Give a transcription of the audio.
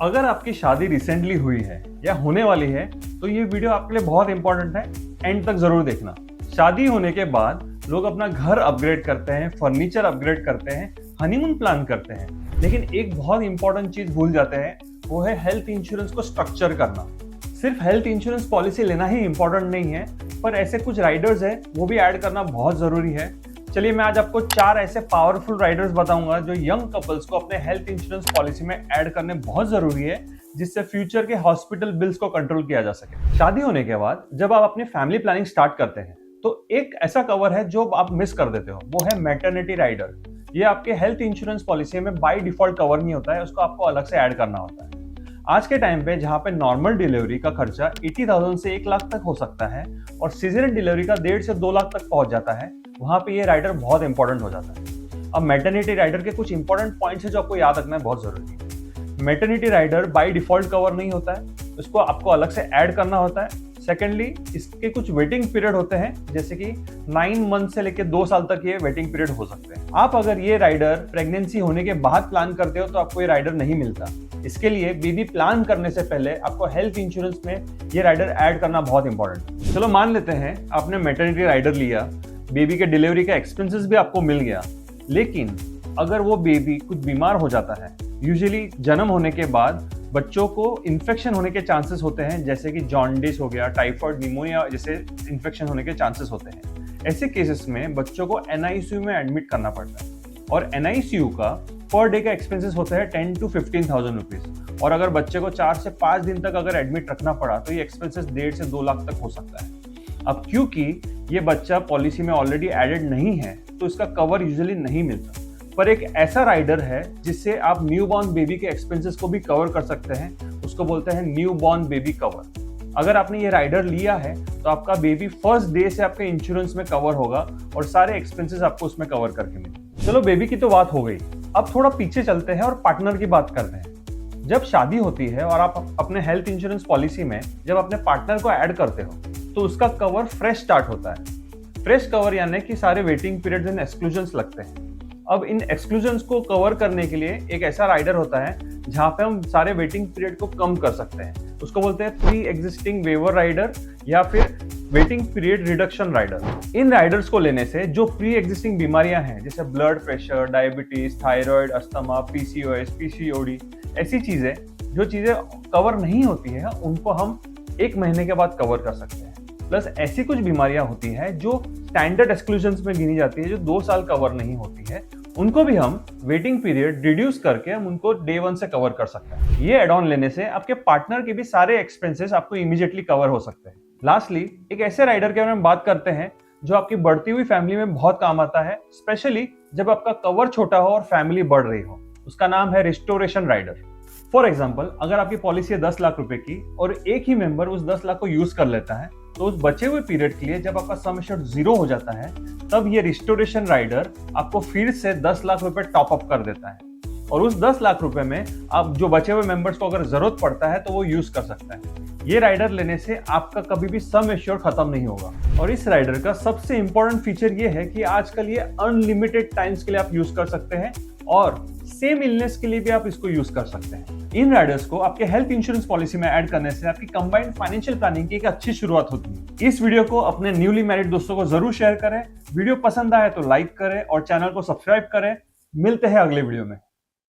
अगर आपकी शादी रिसेंटली हुई है या होने वाली है तो ये वीडियो आपके लिए बहुत इंपॉर्टेंट है। एंड तक जरूर देखना। शादी होने के बाद लोग अपना घर अपग्रेड करते हैं, फर्नीचर अपग्रेड करते हैं, हनीमून प्लान करते हैं, लेकिन एक बहुत इंपॉर्टेंट चीज भूल जाते हैं, वो है हेल्थ इंश्योरेंस को स्ट्रक्चर करना। सिर्फ हेल्थ इंश्योरेंस पॉलिसी लेना ही इंपॉर्टेंट नहीं है, पर ऐसे कुछ राइडर्स है वो भी ऐड करना बहुत जरूरी है। चलिए मैं आज आपको 4 ऐसे पावरफुल राइडर्स बताऊंगा जो यंग कपल्स को अपने हेल्थ इंश्योरेंस पॉलिसी में ऐड करने बहुत जरूरी है, जिससे फ्यूचर के हॉस्पिटल बिल्स को कंट्रोल किया जा सके। शादी होने के बाद जब आप अपनी फैमिली प्लानिंग स्टार्ट करते हैं तो एक ऐसा कवर है जो आप मिस कर देते हो, वो है मैटरनिटी राइडर। ये आपके हेल्थ इंश्योरेंस पॉलिसी में बाय डिफॉल्ट कवर नहीं होता है, उसको आपको अलग से ऐड करना होता है। आज के टाइम पे जहां पे नॉर्मल डिलीवरी का खर्चा 80,000 से 1 लाख तक हो सकता है और सीजरल डिलीवरी का 1.5 से 2 लाख तक पहुंच जाता है, वहां पे ये राइडर बहुत इंपॉर्टेंट हो जाता है। अब मैटरनिटी राइडर के कुछ इंपॉर्टेंट पॉइंट्स है जो आपको याद रखना है, बहुत जरूरी है। Maternity rider by default cover नहीं होता है, उसको आपको अलग से ऐड करना होता है। सेकेंडली, इसके कुछ वेटिंग पीरियड होते हैं, जैसे कि 9 मंथ से लेकर 2 साल तक ये वेटिंग पीरियड हो सकते हैं। आप अगर ये राइडर प्रेगनेंसी होने के बाद प्लान करते हो तो आपको ये राइडर नहीं मिलता। इसके लिए बेबी प्लान करने से पहले आपको हेल्थ इंश्योरेंस में ये राइडर ऐड करना बहुत इंपॉर्टेंट है। चलो मान लेते हैं आपने मैटरनिटी राइडर लिया, बेबी के डिलीवरी का एक्सपेंसेस भी आपको मिल गया, लेकिन अगर वो बेबी कुछ बीमार हो जाता है, यूजुअली जन्म होने के बाद बच्चों को इन्फेक्शन होने के चांसेस होते हैं, जैसे कि जॉन्डिस हो गया, टाइफाइड, निमोनिया जैसे इन्फेक्शन होने के चांसेस होते हैं। ऐसे केसेस में बच्चों को एनआईसीयू में एडमिट करना पड़ता है और एनआईसीयू का पर डे का एक्सपेंसेस होता है 10 to 15,000 रुपीज। और अगर बच्चे को 4 से 5 दिन तक अगर एडमिट रखना पड़ा तो ये एक्सपेंसेस 1.5 से 2 लाख तक हो सकता है। अब क्योंकि ये बच्चा पॉलिसी में ऑलरेडी एडेड नहीं है तो इसका कवर यूजुअली नहीं मिलता, पर एक ऐसा राइडर है जिससे आप न्यू बॉर्न बेबी के एक्सपेंसेस को भी कवर कर सकते हैं, उसको बोलते हैं न्यू बॉर्न बेबी कवर। अगर आपने ये राइडर लिया है तो आपका बेबी फर्स्ट डे से आपके इंश्योरेंस में कवर होगा और सारे एक्सपेंसेस आपको उसमें कवर करके मिलेंगे। चलो बेबी की तो बात हो गई, अब थोड़ा पीछे चलते हैं और पार्टनर की बात करते हैं। जब शादी होती है और आप अपने हेल्थ इंश्योरेंस पॉलिसी में जब अपने पार्टनर को ऐड करते हो तो उसका कवर फ्रेश स्टार्ट होता है। फ्रेश कवर यानी कि सारे वेटिंग पीरियड्स एंड एक्सक्लूजन्स लगते हैं। अब इन एक्सक्लूजन्स को कवर करने के लिए एक ऐसा राइडर होता है जहां पे हम सारे वेटिंग पीरियड को कम कर सकते हैं, उसको बोलते हैं प्री एग्जिस्टिंग वेवर राइडर या फिर वेटिंग पीरियड रिडक्शन राइडर। इन राइडर्स को लेने से जो प्री एग्जिस्टिंग बीमारियां हैं, जैसे blood pressure, diabetes, thyroid, asthma, PCOS, PCOD, ऐसी चीजें जो चीजें कवर नहीं होती है, उनको हम 1 महीने के बाद कवर कर सकते हैं। प्लस ऐसी कुछ बीमारियां होती हैं जो स्टैंडर्ड एक्सक्लूजन्स में गिनी जाती है, जो 2 साल कवर नहीं होती है, उनको भी हम वेटिंग पीरियड रिड्यूस करके हम उनको डे 1 से कवर कर सकते हैं। ये एड ऑन लेने से आपके पार्टनर के भी सारे एक्सपेंसेस आपको इमीडिएटली कवर हो सकते हैं। लास्टली, एक ऐसे राइडर के बारे में बात करते हैं जो आपकी बढ़ती हुई फैमिली में बहुत काम आता है, स्पेशली जब आपका कवर छोटा हो और फैमिली बढ़ रही हो। उसका नाम है रिस्टोरेशन राइडर। फॉर एग्जाम्पल, अगर आपकी पॉलिसी है 10 लाख रुपए की और एक ही मेंबर उस 10 लाख को यूज कर लेता है, तो उस बचे हुए पीरियड के लिए जब आपका सम एश्योर्ड 0 हो जाता है, तब ये रिस्टोरेशन राइडर आपको फिर से 10 लाख रुपए टॉप अप कर देता है और उस 10 लाख रुपए में आप जो बचे हुए मेंबर्स को अगर जरूरत पड़ता है तो वो यूज कर सकता है। ये राइडर लेने से आपका कभी भी सम एश्योर्ड खत्म नहीं होगा। और इस राइडर का सबसे इंपॉर्टेंट फीचर ये है कि आजकल ये अनलिमिटेड टाइम्स के लिए आप यूज कर सकते हैं और सेम इलनेस के लिए भी आप इसको यूज कर सकते हैं। इन राइडर्स को आपके हेल्थ इंश्योरेंस पॉलिसी में ऐड करने से आपकी कंबाइंड फाइनेंशियल प्लानिंग की एक अच्छी शुरुआत होती है। इस वीडियो को अपने न्यूली मैरिड दोस्तों को जरूर शेयर करें। वीडियो पसंद आए तो लाइक करें और चैनल को सब्सक्राइब करें। मिलते हैं अगले वीडियो में।